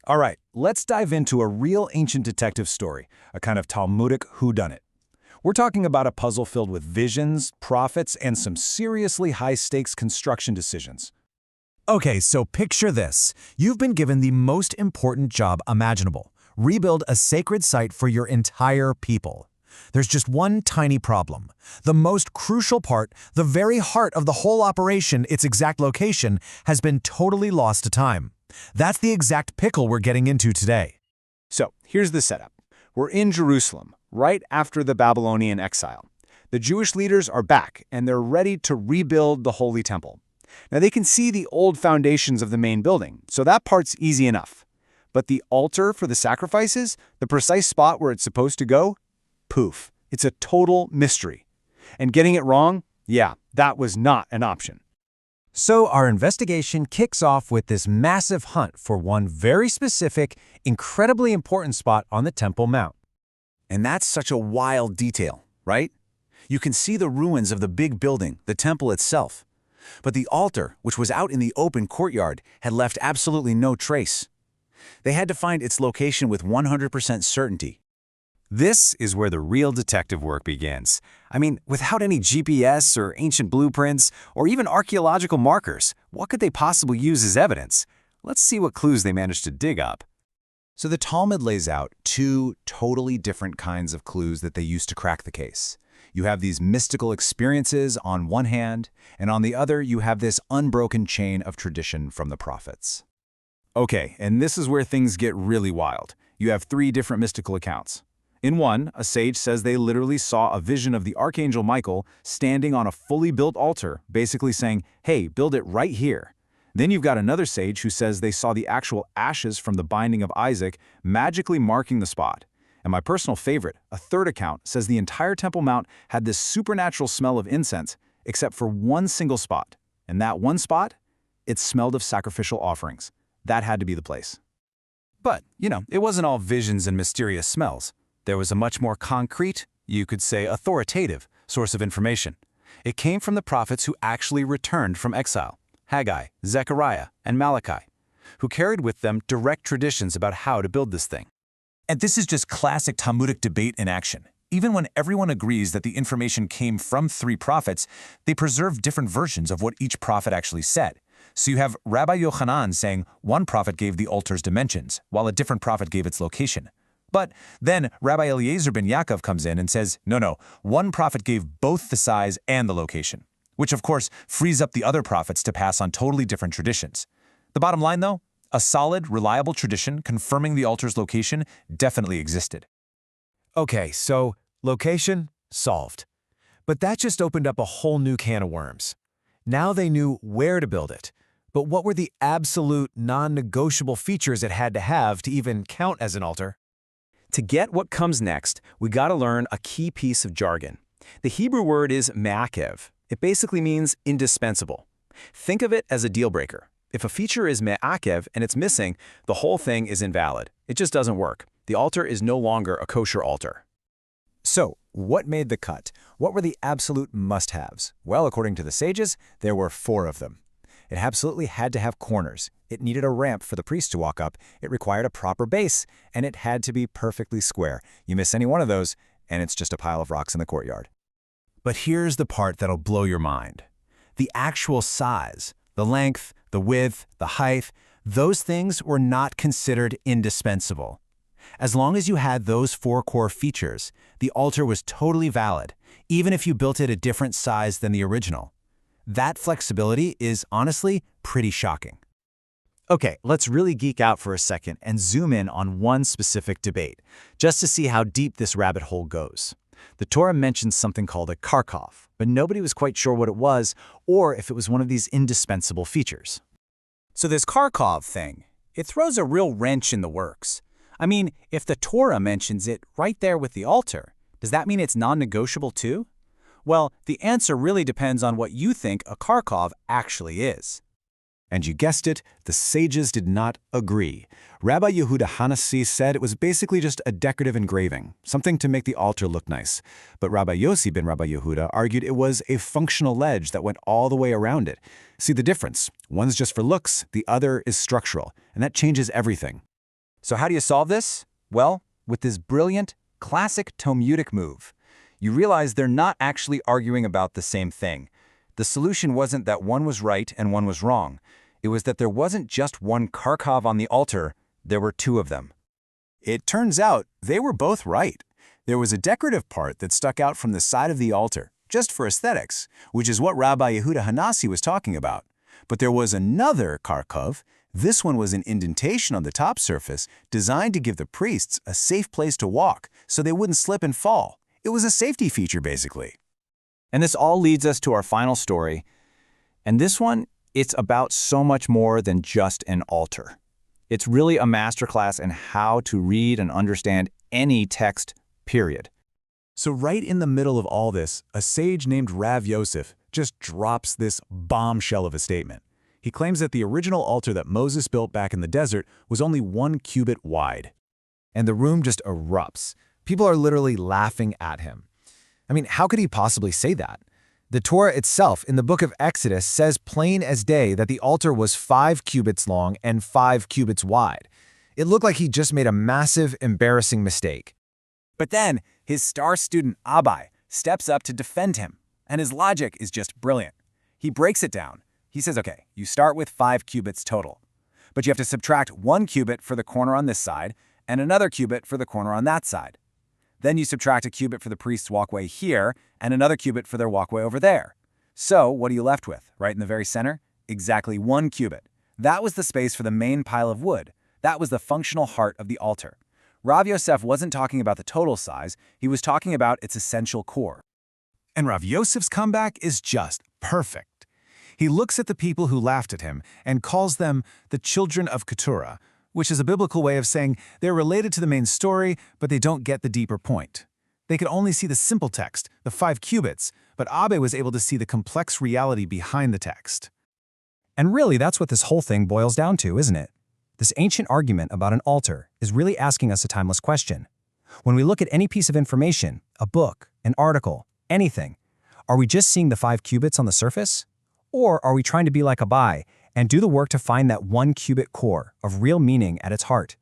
All right, let's dive into a real ancient detective story, a kind of Talmudic whodunit. We're talking about a puzzle filled with visions, prophets, and some seriously high-stakes construction decisions. Okay, so picture this. You've been given the most important job imaginable. Rebuild a sacred site for your entire people. There's just one tiny problem. The most crucial part, the very heart of the whole operation, its exact location, has been totally lost to time. That's the exact pickle we're getting into today. So, here's the setup. We're in Jerusalem, right after the Babylonian exile. The Jewish leaders are back, and they're ready to rebuild the Holy Temple. Now, they can see the old foundations of the main building, so that part's easy enough. But the altar for the sacrifices, the precise spot where it's supposed to go, poof. It's a total mystery. And getting it wrong, yeah, that was not an option. So our investigation kicks off with this massive hunt for one very specific, incredibly important spot on the Temple Mount. And that's such a wild detail, right? You can see the ruins of the big building, the temple itself. But the altar, which was out in the open courtyard, had left absolutely no trace. They had to find its location with 100% certainty. This is where the real detective work begins. I mean, without any GPS or ancient blueprints or even archaeological markers, what could they possibly use as evidence? Let's see what clues they managed to dig up. So the Talmud lays out two totally different kinds of clues that they used to crack the case. You have these mystical experiences on one hand, and on the other you have this unbroken chain of tradition from the prophets. Okay, and this is where things get really wild. You have three different mystical accounts. In one, a sage says they literally saw a vision of the Archangel Michael standing on a fully built altar, basically saying, hey, build it right here. Then you've got another sage who says they saw the actual ashes from the binding of Isaac magically marking the spot. And my personal favorite, a third account, says the entire Temple Mount had this supernatural smell of incense, except for one single spot. And that one spot? It smelled of sacrificial offerings. That had to be the place. But, it wasn't all visions and mysterious smells. There was a much more concrete, you could say authoritative, source of information. It came from the prophets who actually returned from exile, Haggai, Zechariah, and Malachi, who carried with them direct traditions about how to build this thing. And this is just classic Talmudic debate in action. Even when everyone agrees that the information came from three prophets, they preserve different versions of what each prophet actually said. So you have Rabbi Yochanan saying one prophet gave the altar's dimensions, while a different prophet gave its location. But then Rabbi Eliezer ben Yaakov comes in and says, no, one prophet gave both the size and the location, which of course frees up the other prophets to pass on totally different traditions. The bottom line though, a solid, reliable tradition confirming the altar's location definitely existed. Okay, so location solved. But that just opened up a whole new can of worms. Now they knew where to build it. But what were the absolute non-negotiable features it had to have to even count as an altar? To get what comes next, we gotta learn a key piece of jargon. The Hebrew word is me'akev. It basically means indispensable. Think of it as a deal breaker. If a feature is me'akev and it's missing, the whole thing is invalid. It just doesn't work. The altar is no longer a kosher altar. So, what made the cut? What were the absolute must-haves? Well, according to the sages, there were 4 of them. It absolutely had to have corners. It needed a ramp for the priest to walk up. It required a proper base, and it had to be perfectly square. You miss any one of those, and it's just a pile of rocks in the courtyard. But here's the part that'll blow your mind. The actual size, the length, the width, the height, those things were not considered indispensable. As long as you had those 4 core features, the altar was totally valid, even if you built it a different size than the original. That flexibility is honestly pretty shocking. Okay, let's really geek out for a second and zoom in on one specific debate, just to see how deep this rabbit hole goes. The Torah mentions something called a karkov, but nobody was quite sure what it was or if it was one of these indispensable features. So this karkov thing, it throws a real wrench in the works. I mean, if the Torah mentions it right there with the altar, does that mean it's non-negotiable too? Well, the answer really depends on what you think a karkov actually is. And you guessed it, the sages did not agree. Rabbi Yehuda Hanassi said it was basically just a decorative engraving, something to make the altar look nice. But Rabbi Yossi ben Rabbi Yehuda argued it was a functional ledge that went all the way around it. See the difference? One's just for looks, the other is structural, and that changes everything. So how do you solve this? Well, with this brilliant, classic Talmudic move. You realize they're not actually arguing about the same thing. The solution wasn't that one was right and one was wrong. It was that there wasn't just one Karkov on the altar, there were two of them. It turns out they were both right. There was a decorative part that stuck out from the side of the altar, just for aesthetics, which is what Rabbi Yehuda Hanassi was talking about. But there was another Karkov. This one was an indentation on the top surface designed to give the priests a safe place to walk so they wouldn't slip and fall. It was a safety feature, basically. And this all leads us to our final story. And this one, it's about so much more than just an altar. It's really a masterclass in how to read and understand any text, period. So right in the middle of all this, a sage named Rav Yosef just drops this bombshell of a statement. He claims that the original altar that Moses built back in the desert was only 1 cubit wide. And the room just erupts. People are literally laughing at him. I mean, how could he possibly say that? The Torah itself in the book of Exodus says plain as day that the altar was 5 cubits long and 5 cubits wide. It looked like he just made a massive, embarrassing mistake. But then, his star student Abai steps up to defend him, and his logic is just brilliant. He breaks it down. He says, okay, you start with 5 cubits total, but you have to subtract 1 cubit for the corner on this side and another cubit for the corner on that side. Then you subtract a cubit for the priest's walkway here and another cubit for their walkway over there. So what are you left with, right in the very center? Exactly 1 cubit. That was the space for the main pile of wood. That was the functional heart of the altar. Rav Yosef wasn't talking about the total size, he was talking about its essential core. And Rav Yosef's comeback is just perfect. He looks at the people who laughed at him and calls them the children of Keturah, which is a biblical way of saying they're related to the main story, but they don't get the deeper point. They could only see the simple text, the 5 cubits, but Abbe was able to see the complex reality behind the text. And really, that's what this whole thing boils down to, isn't it? This ancient argument about an altar is really asking us a timeless question. When we look at any piece of information, a book, an article, anything, are we just seeing the 5 cubits on the surface? Or are we trying to be like Abai and do the work to find that 1 cubit core of real meaning at its heart?